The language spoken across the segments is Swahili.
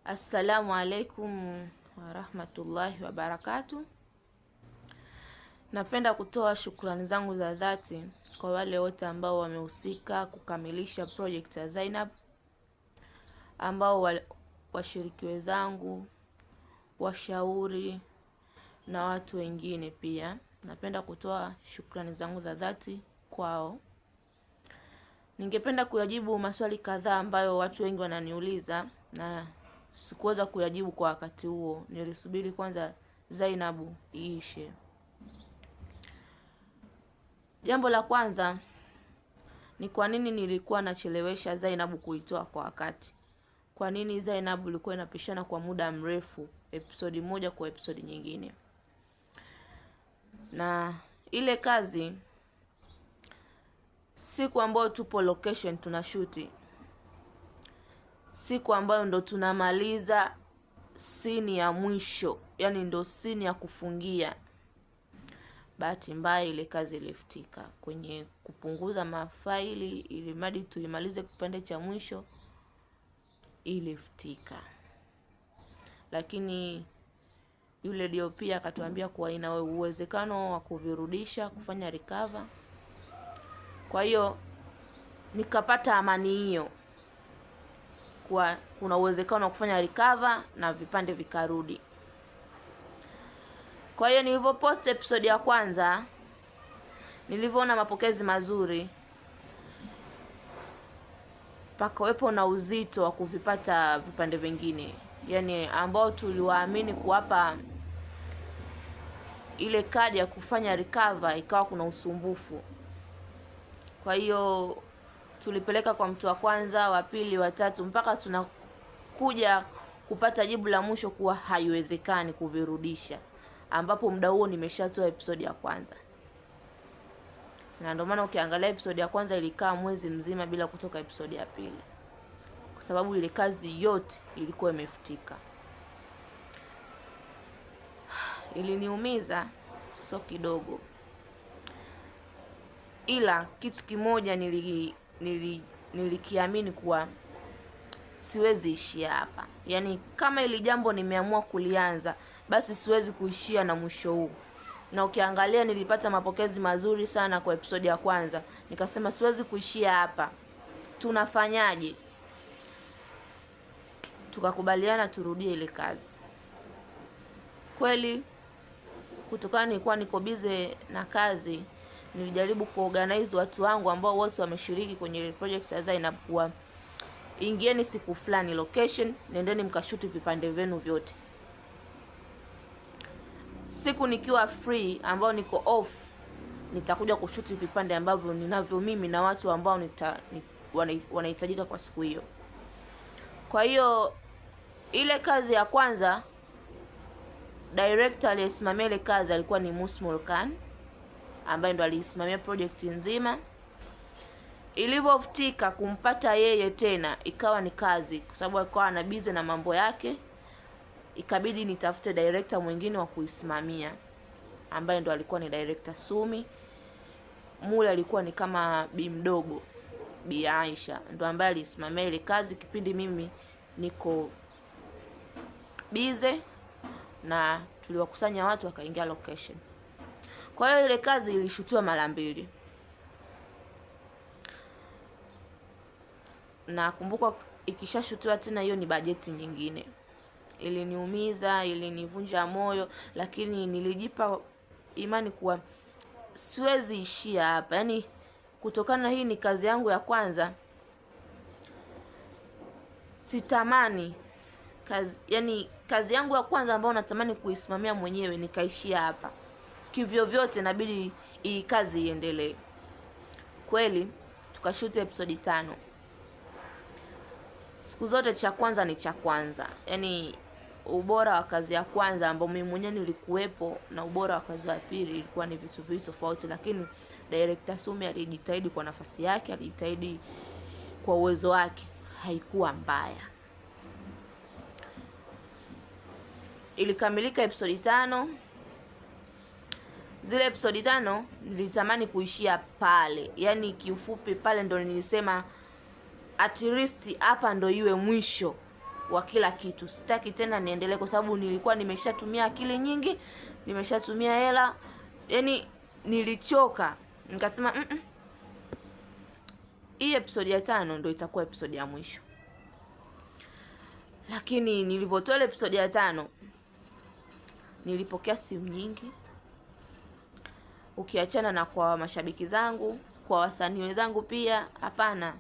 Assalamu alaikum warahmatullahi wabarakatuh. Napenda kutoa shukrani zangu za dhati kwa wale wote ambao wamehusika kukamilisha project ya Zainab, ambao washiriki wenzangu, washauri na watu wengine pia. Napenda kutoa shukrani zangu za dhati kwao. Ningependa kuyajibu maswali kadhaa ambayo watu wengi wananiuliza na sikuweza kuyajibu kwa wakati huo. Nilisubiri kwanza Zainab iishe. Jambo la kwanza ni kwa nini nilikuwa nachelewesha Zainab kuitoa kwa wakati? Kwa nini Zainab ilikuwa inapishana kwa muda mrefu, episodi moja kwa episodi nyingine? Na ile kazi, siku ambayo tupo location tunashuti, siku ambayo ndo tunamaliza scene ya mwisho, yani ndo scene ya kufungia, bahati mbaya ile kazi ilifutika. Kwenye kupunguza mafaili ili mradi tuimalize kipande cha mwisho ilifutika. Lakini yule DOP akatuambia kuwa ina uwezekano wa kuvirudisha, kufanya recover. Kwa hiyo nikapata amani hiyo, kwa kuna uwezekano wa kufanya recover na vipande vikarudi. Kwa hiyo nilivyopost episode ya kwanza, nilivyoona mapokezi mazuri, pakawepo na uzito wa kuvipata vipande vingine, yani ambao tuliwaamini kuwapa ile kadi ya kufanya recover, ikawa kuna usumbufu. Kwa hiyo tulipeleka kwa mtu wa kwanza, wa pili, wa tatu, mpaka tunakuja kupata jibu la mwisho kuwa haiwezekani kuvirudisha, ambapo muda huo nimeshatoa episode ya kwanza. Na ndio maana ukiangalia episode ya kwanza ilikaa mwezi mzima bila kutoka episode ya pili, kwa sababu ile kazi yote ilikuwa imefutika. Iliniumiza so kidogo, ila kitu kimoja nilikiamini kuwa siwezi ishia hapa. Yani kama ili jambo nimeamua kulianza, basi siwezi kuishia na mwisho huu. Na ukiangalia nilipata mapokezi mazuri sana kwa episode ya kwanza. Nikasema siwezi kuishia hapa, tunafanyaje? Tukakubaliana turudie ile kazi. Kweli kutokana nilikuwa niko busy na kazi, nilijaribu kuorganize watu wangu ambao wote wameshiriki kwenye ile project ya Zainab kuwa ingieni siku fulani location, nendeni mkashuti vipande vyenu vyote. Siku nikiwa free ambao niko off, nitakuja kushuti vipande ambavyo ninavyo mimi na watu ambao wanahitajika kwa siku hiyo. Kwa hiyo ile kazi ya kwanza, director aliyesimamia ile kazi alikuwa ni Musmul Khan, ambaye ndo alisimamia project nzima. Ilivyofutika kumpata yeye tena ikawa ni kazi, kwa sababu alikuwa ana busy na mambo yake. Ikabidi nitafute director mwingine wa kuisimamia, ambaye ndo alikuwa ni director Sumi. Mule alikuwa ni kama bi mdogo, Bi Aisha, ndo ambaye alisimamia ile kazi kipindi mimi niko busy, na tuliwakusanya watu wakaingia location. Kwa hiyo ile kazi ilishutiwa mara mbili. Na kumbuka ikishashutiwa tena hiyo ni bajeti nyingine. Iliniumiza, ilinivunja moyo, lakini nilijipa imani kuwa siwezi ishia hapa. Yani kutokana hii ni kazi yangu ya kwanza, sitamani kazi yangu ya kwanza ambayo natamani kuisimamia mwenyewe nikaishia hapa. Kivyo vyote inabidi hii kazi iendelee. Kweli tukashuti episode 5. Siku zote cha kwanza ni cha kwanza. Yani ubora wa kazi ya kwanza ambao mimi mwenyewe nilikuwepo na ubora wa kazi ya pili ilikuwa ni vitu tofauti, lakini director Sumi alijitahidi kwa nafasi yake, alijitahidi kwa uwezo wake, haikuwa mbaya. Ilikamilika episode 5. Zile episode 5 nilitamani kuishia pale. Yani kiufupi pale ndo nilisema at least hapa ndo iwe mwisho. wa kila kitu. Sitaki tena niendelee kwa sababu nilikuwa nimeshatumia akili nyingi, nimeshatumia hela. Yaani nilichoka. Nikasema hii episode ya 5 ndio itakuwa episode ya mwisho. Lakini nilivyotoa episode ya 5 nilipokea simu nyingi. Ukiachana na kwa mashabiki zangu, kwa wasanii wenzangu pia, hapana.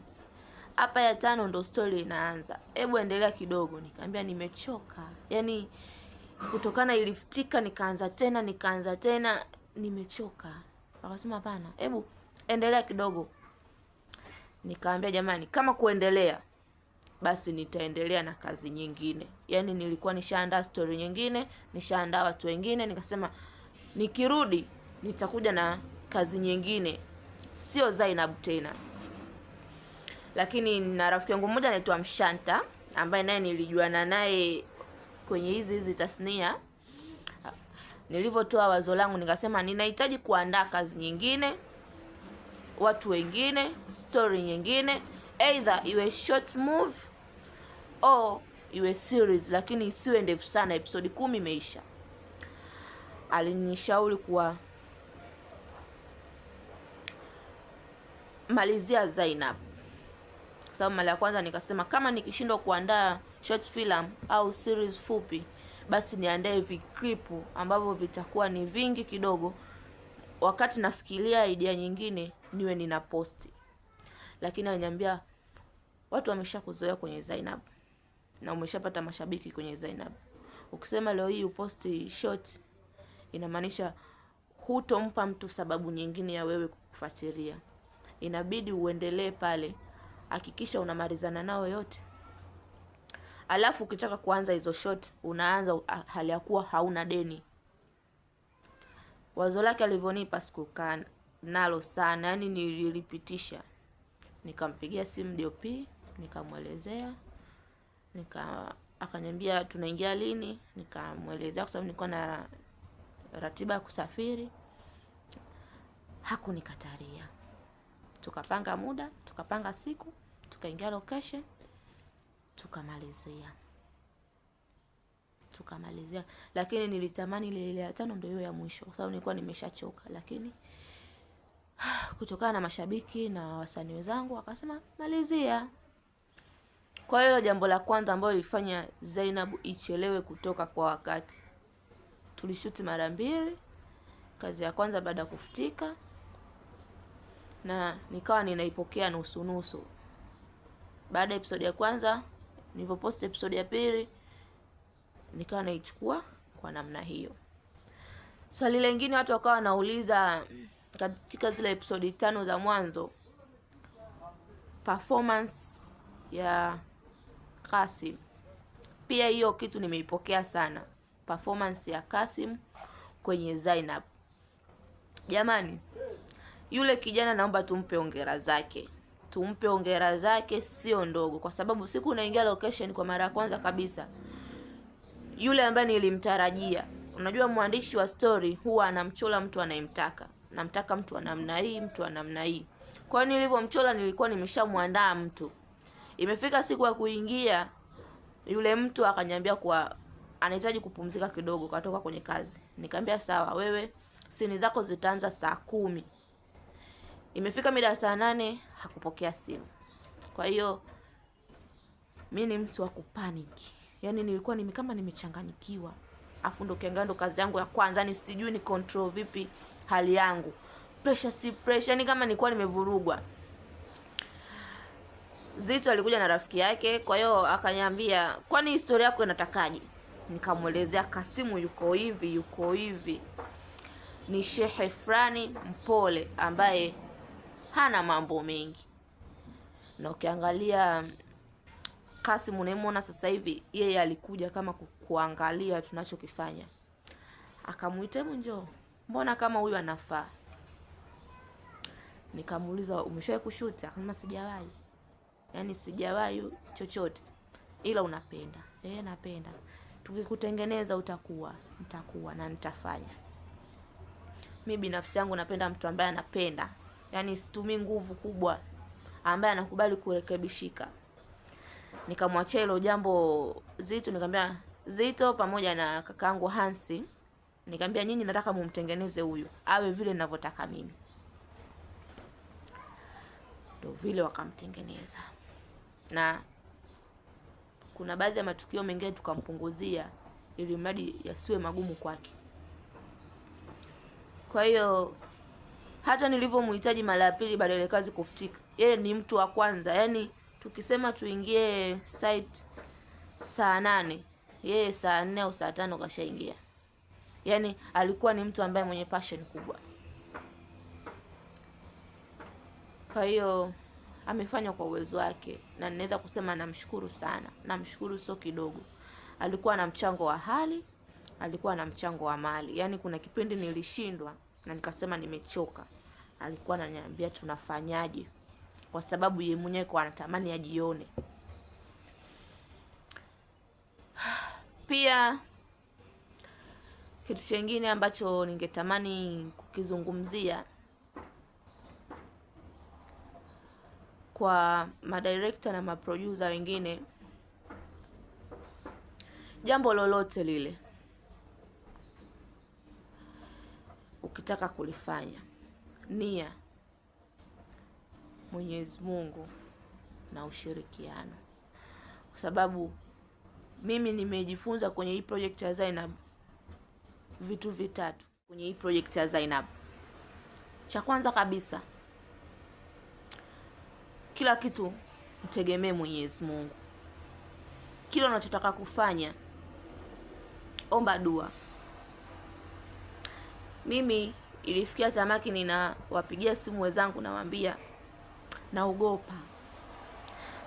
Hapa ya 5 ndo story inaanza. Hebu endelea kidogo. Nikamwambia nimechoka. Yaani kutokana ilifutika nikaanza tena nimechoka. Akasema hapana, hebu endelea kidogo. Nikamwambia jamani, kama kuendelea basi nitaendelea na kazi nyingine. Yaani nilikuwa nishaandaa story nyingine, nishaandaa watu wengine, nikasema nikirudi nitakuja na kazi nyingine, sio Zainab tena. Lakini na rafiki yangu mmoja anaitwa Mshanta ambaye naye nilijuana naye kwenye hizi tasnia. Nilivyotoa wazo langu nikasema ninahitaji kuandaa kazi nyingine, watu wengine, story nyingine, either iwe short movie au iwe series, lakini isiwe ndefu sana, episode 10 imeisha. Alinishauri kuwa malizia Zainab. Sababu mara ya kwanza nikasema kama nikishindwa kuandaa short film au series fupi, basi niandae clip ambavyo vitakuwa ni vingi kidogo, wakati nafikiria idea nyingine niwe nina posti. Lakini aliniambia watu wameshakuzoea kwenye Zainab na umeshapata mashabiki kwenye Zainab. Ukisema leo hii uposti short, inamaanisha hutompa mtu sababu nyingine ya wewe kukufuatilia. Inabidi uendelee pale, hakikisha unamalizana nao yote. Alafu ukitaka kuanza hizo short, unaanza hali ya kuwa hauna deni. Wazo lake alivyonipa sikukaa nalo sana, yani nililipitisha. Nikampigia simu DOP, nikamwelezea, akaniambia tunaingia lini, nikamwelezea kwa sababu nilikuwa na ratiba ya kusafiri. Hakunikataria. Tukapanga muda, tukapanga siku, tukaingia location, tukamalizia. Lakini nilitamani ile ya 5 ndio hiyo ya mwisho kwa sababu nilikuwa nimeshachoka, lakini kutokana na mashabiki na wasanii wenzangu akasema malizia. Kwa hiyo jambo la kwanza ambalo lilifanya Zainab ichelewe kutoka kwa wakati, tulishuti mara 2. Kazi ya kwanza baada ya kufutika, na nikawa ninaipokea nusu. Baada ya episode ya kwanza, nilipopost episode ya 2, nikawa naichukua kwa namna hiyo. Swali lingine watu wakawa wanauliza katika zile episode 5 za mwanzo, performance ya Kasim. Pia hiyo kitu nimeipokea sana, performance ya Kasim kwenye Zainab. Jamani, yule kijana naomba tumpe hongera zake sio ndogo, kwa sababu siku unaingia location kwa mara ya kwanza kabisa, yule ambaye nilimtarajia. Unajua mwandishi wa story huwa anamchola mtu anayemtaka. Namtaka mtu wa namna hii, mtu wa namna hii. Kwa hiyo nilipomchola nilikuwa nimeshamwandaa mtu. Imefika siku ya kuingia, yule mtu akaniambia kwa anahitaji kupumzika kidogo katoka kwenye kazi. Nikamwambia sawa, wewe sini zako zitaanza saa 10. Imefika mida saa 8 hakupokea simu. Kwa hiyo mimi ni mtu wa kupanic. Yaani nilikuwa kama nimechanganyikiwa. Afu ndo kiangando kazi yangu ya kwanza, ni sijui ni control vipi hali yangu. Pressure si pressure, ni kama nilikuwa nimevurugwa. Zito alikuja na rafiki yake, kwa hiyo akaniambia, "Kwani historia yako inatakaje?" Nikamuelezea Kasimu yuko hivi. Ni shehe fulani mpole ambaye hana mambo mengi. Na ukiangalia Kasimu unayemwona sasa hivi, yeye alikuja kama kuangalia tunachokifanya. Akamuita, "Njoo. Mbona kama huyu anafaa?" Nikamuuliza, "Umeshawahi kushuti?" Akasema, "Sijawahi." Yaani sijawahi chochote. Ila unapenda. Napenda. Tukikutengeneza nitakuwa na nitafanya. Mimi binafsi yangu napenda mtu ambaye anapenda. Yaani situmii nguvu kubwa, ambaye anakubali kurekebishika. nikamwachia hilo jambo Zito, nikamwambia Zito pamoja na kakaangu Hansi, nikamwambia nyinyi nataka mumtengeneze huyu awe vile ninavyotaka mimi. Ndio vile wakamtengeneza, na kuna baadhi ya matukio mengine tukampunguzia ili mradi yasiwe magumu kwake. Kwa hiyo hata nilivyomhitaji mara ya pili baada ya kazi kufutika, yeye ni mtu wa kwanza. Yani tukisema tuingie site saa 8, yeye saa 4 au saa 5 kashaingia. Yani alikuwa ni mtu ambaye mwenye passion kubwa. Kwa hiyo amefanya kwa uwezo wake, na ninaweza kusema namshukuru sana. Namshukuru sio kidogo. Alikuwa na mchango wa hali, alikuwa na mchango wa mali. Yani kuna kipindi nilishindwa na nikasema nimechoka, alikuwa ananiambia tunafanyaje, kwa sababu yeye mwenyewe kwa anatamani ajione. Pia kitu kingine ambacho ningetamani kukizungumzia kwa madirector na maproducer wengine, jambo lolote lile ukitaka kulifanya, nia, Mwenyezi Mungu na ushirikiano. Kwa sababu mimi nimejifunza kwenye hii project ya Zainab vitu vitatu kwenye hii project ya Zainab. Cha kwanza kabisa, kila kitu mtegemee Mwenyezi Mungu. Kila unachotaka kufanya, omba dua. Mimi ilifikia zamaki ninawapigia simu wenzangu nawaambia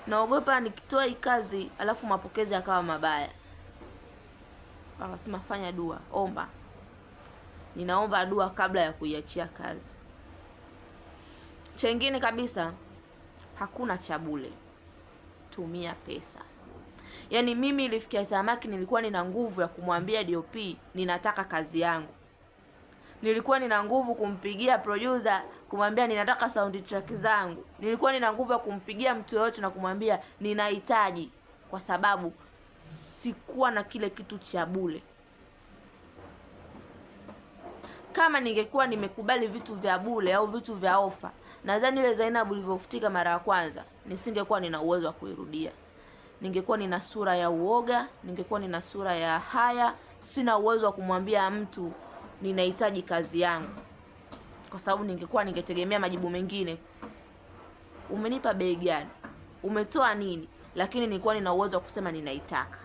naogopa nikitoa hii kazi alafu mapokezi yakawa mabaya. Wakasema fanya dua, omba. Ninaomba dua kabla ya kuiachia kazi. Chengine kabisa, hakuna cha bure. Tumia pesa. Yani mimi ilifikia zamaki nilikuwa nina nguvu ya kumwambia DOP ninataka kazi yangu. Nilikuwa nina nguvu kumpigia producer kumwambia ninataka soundtrack zangu. Nilikuwa nina nguvu ya kumpigia mtu yote na kumwambia ninahitaji, kwa sababu sikuwa na kile kitu cha bure. Kama ningekuwa nimekubali vitu vya bure au vitu vya ofa, nadhani ile Zainab ilivyofutika mara ya kwanza, nisingekuwa nina uwezo wa kuirudia. Ningekuwa nina sura ya uoga, ningekuwa nina sura ya haya, sina uwezo wa kumwambia mtu ninahitaji kazi yangu. Kwa sababu ningetegemea majibu mengine. Umenipa bei gani? Umetoa nini? Lakini nilikuwa nina uwezo wa kusema ninaitaka.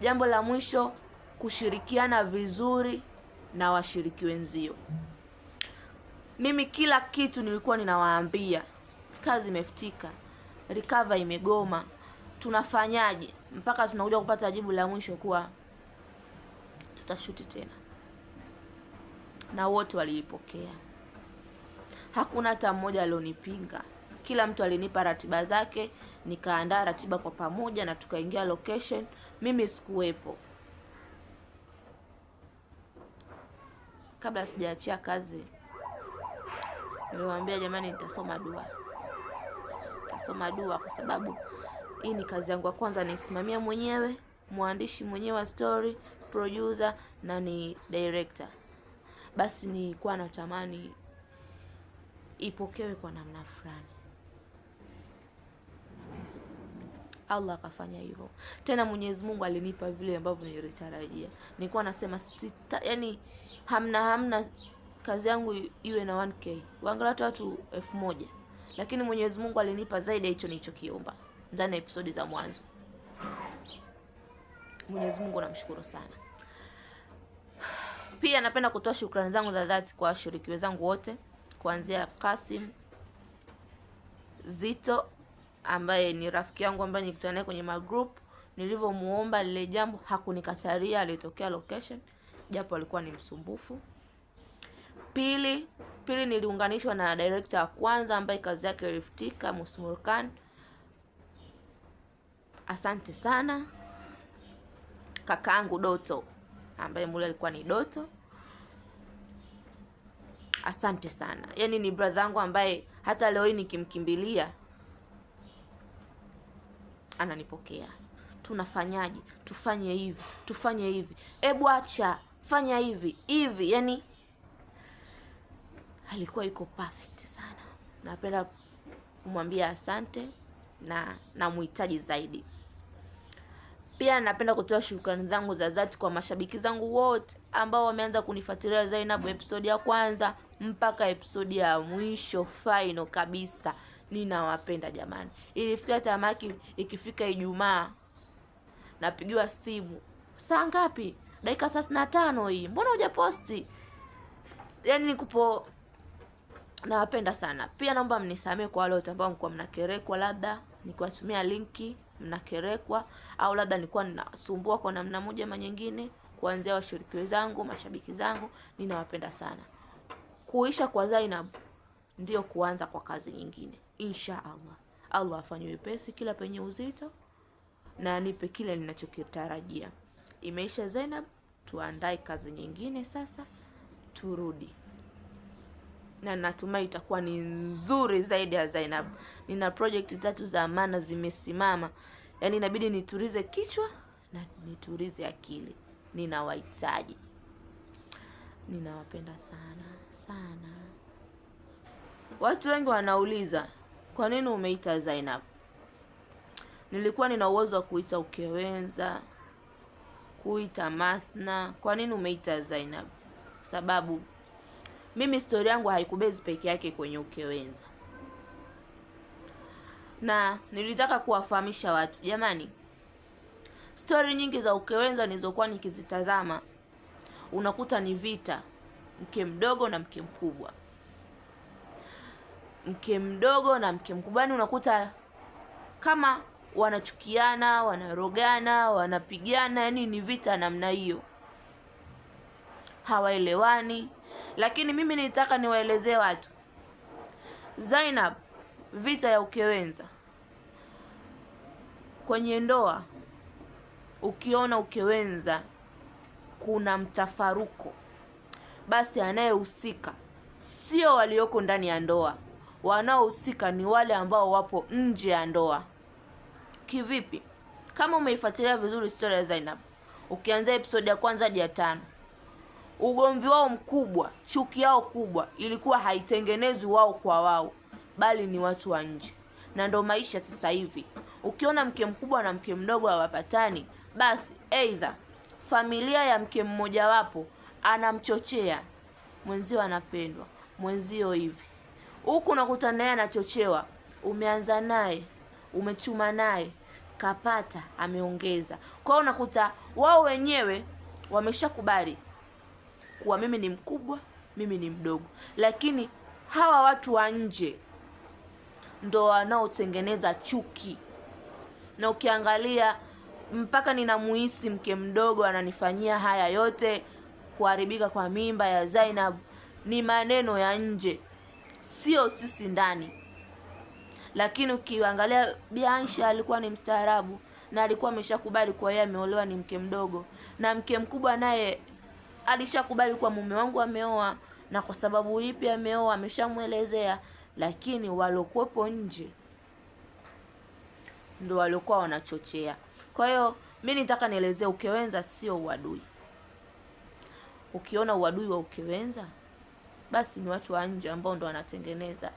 Jambo la mwisho, kushirikiana vizuri na washiriki wenzio. Mimi kila kitu nilikuwa ninawaambia, kazi imefutika, recover imegoma, tunafanyaje? Mpaka tunakuja kupata jibu la mwisho kuwa tutashuti tena. Na wote waliipokea. Hakuna hata mmoja alionipinga. Kila mtu alinipa ratiba zake, nikaandaa ratiba kwa pamoja na tukaingia location. Mimi sikuwepo. Kabla sijaachia kazi, niliwaambia jamani, nitasoma dua. Nitasoma dua kwa sababu hii ni kazi yangu ya kwanza, nisimamia mwenyewe, mwandishi mwenyewe wa story, producer na ni director. Basi nilikuwa natamani ipokewe kwa namna fulani. Allah akafanya hivyo. Tena Mwenyezi Mungu alinipa vile ambavyo nilitarajia. Nilikuwa nasema yani hamna kazi yangu iwe na 1K. Waangalia watu 1000. Lakini Mwenyezi Mungu alinipa zaidi ya hicho nilichokiomba ndani ya episodi za mwanzo. Mwenyezi Mungu namshukuru sana. Pia napenda kutoa shukrani zangu za dhati kwa washiriki wenzangu wote, kuanzia Kasim, Zito ambaye ni rafiki yangu ambaye nilikutana naye kwenye magroup. Nilivyomuomba lile jambo hakunikataria, alitokea location japo alikuwa ni msumbufu. Pili niliunganishwa na director wa kwanza ambaye kazi yake ilifutika, Musmurkan. Asante sana. Kakaangu Doto ambaye mule alikuwa ni Doto, asante sana. Yani ni brother yangu ambaye hata leo hii nikimkimbilia ananipokea. Tunafanyaje? Tufanye hivi, tufanye hivi. Ebu acha, fanya hivi, hivi. Yani alikuwa yuko perfect sana. Napenda kumwambia asante na namuhitaji zaidi. Pia napenda kutoa shukrani zangu za dhati kwa mashabiki zangu wote ambao wameanza kunifuatilia Zainab episode ya kwanza mpaka episode ya mwisho final kabisa. Ninawapenda jamani. Ilifikia tamaki ikifika Ijumaa napigiwa simu. Saa ngapi? Dakika 35 hii. Mbona hujaposti? Yani nikupo. Nawapenda sana. Pia naomba mnisamee kwa wale wote ambao mko mnakerekwa, labda nikiwatumia linki mnakerekwa, au labda nilikuwa ninasumbua kwa namna moja ama nyingine. Kuanzia washiriki wenzangu, mashabiki zangu, ninawapenda sana. Kuisha kwa Zainab ndio kuanza kwa kazi nyingine. Insha Allah. Allah afanye wepesi kila penye uzito na nipe kile ninachokitarajia. Imeisha Zainab, tuandae kazi nyingine sasa, turudi. Na natumai itakuwa ni nzuri zaidi ya Zainab. Nina project 3 za maana zimesimama. Yani inabidi nitulize kichwa na nitulize akili. Ninawahitaji. Ninawapenda sana sana. Watu wengi wanauliza, kwa nini umeita Zainab? Nilikuwa nina uwezo wa kuita Ukewenza, kuita Mathna. Kwa nini umeita Zainab? Sababu mimi story yangu haikubezi peke yake kwenye Ukewenza. Na nilitaka kuwafahamisha watu, jamani, story nyingi za Ukewenza nilizokuwa nikizitazama unakuta ni vita, mke mdogo na mke mkubwa. Mke mdogo na mke mkubwa, yani unakuta kama wanachukiana, wanarogana, wanapigana, yani ni vita namna hiyo. Hawaelewani. Lakini mimi nilitaka niwaelezee watu, Zainab, vita ya Ukewenza kwenye ndoa, ukiona Ukewenza kuna mtafaruko, basi anayehusika sio walioko ndani ya ndoa. Wanaohusika ni wale ambao wapo nje ya ndoa. Kivipi? Kama umeifuatilia vizuri story ya Zainab, ukianza episode ya kwanza hadi ya 5, ugomvi wao mkubwa, chuki yao kubwa ilikuwa haitengenezwi wao kwa wao, bali ni watu wa nje. Na ndo maisha sasa hivi. Ukiona mke mkubwa na mke mdogo hawapatani, basi either familia ya mke mmoja wapo anamchochea mwenzio, anapendwa mwenzio hivi. Huku unakuta naye anachochewa, umeanza naye, umechuma naye, kapata, ameongeza. Kwa hiyo unakuta wao wenyewe wameshakubali kuwa mimi ni mkubwa, mimi ni mdogo. Lakini hawa watu wa nje ndo wanaotengeneza chuki. Na ukiangalia mpaka ninamuhisi mke mdogo ananifanyia haya yote, kuharibika kwa mimba ya Zainab, ni maneno ya nje, sio sisi ndani. Lakini ukiangalia Biansha alikuwa ni mstaarabu na alikuwa ameshakubali kwa yeye ameolewa ni mke mdogo, na mke mkubwa naye alishakubali kwa mume wangu ameoa, na kwa sababu ipi ameoa ameshamuelezea. Lakini walokuwepo nje ndo walikuwa wanachochea. Kwa hiyo mimi nitaka nielezee, Ukewenza sio uadui. Ukiona uadui wa Ukewenza, basi ni watu wa nje ambao ndo wanatengeneza.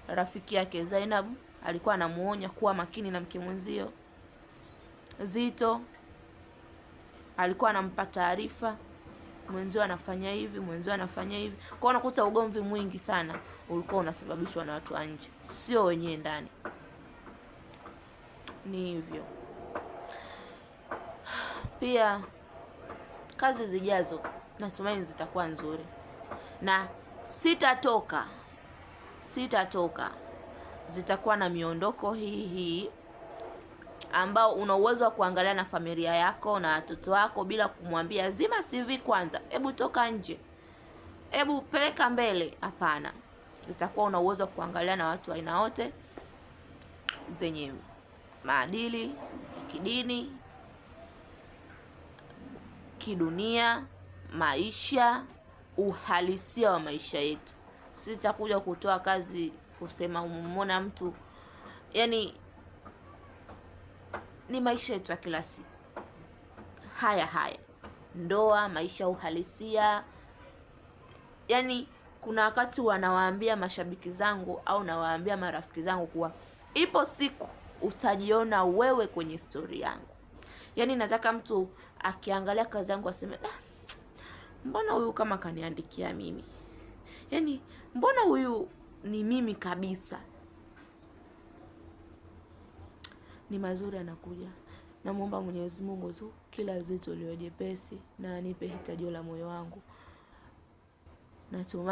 Rafiki yake Zainab alikuwa anamuonya kuwa makini na mke mwenzio. Zito alikuwa anampa taarifa, mwenzio anafanya hivi, mwenzio anafanya hivi. Kwa unakuta ugomvi mwingi sana ulikuwa unasababishwa na watu wa nje, sio wenyewe ndani. Ni hivyo. Pia kazi zijazo natumaini zitakuwa nzuri, na sitatoka, zitakuwa na miondoko hii ambao una uwezo wa kuangalia na familia yako na watoto wako bila kumwambia zima CV kwanza, hebu toka nje, hebu peleka mbele. Hapana, itakuwa una uwezo wa kuangalia na watu aina wote, zenye maadili kidini, kidunia, maisha, uhalisia wa maisha yetu. Sitakuja kutoa kazi kusema umemwona mtu, yani ni maisha yetu ya kila siku. Haya ndoa, maisha uhalisia. Yaani kuna wakati wanawaambia mashabiki zangu au nawaambia marafiki zangu kuwa ipo siku utajiona wewe kwenye story yangu. Yaani nataka mtu akiangalia kazi yangu aseme, mbona huyu kama kaniandikia mimi? Yaani mbona huyu ni mimi kabisa? Ni mazuri anakuja. Namuomba Mwenyezi Mungu tu kila zito liwe jepesi na anipe hitaji la moyo wangu. Natumai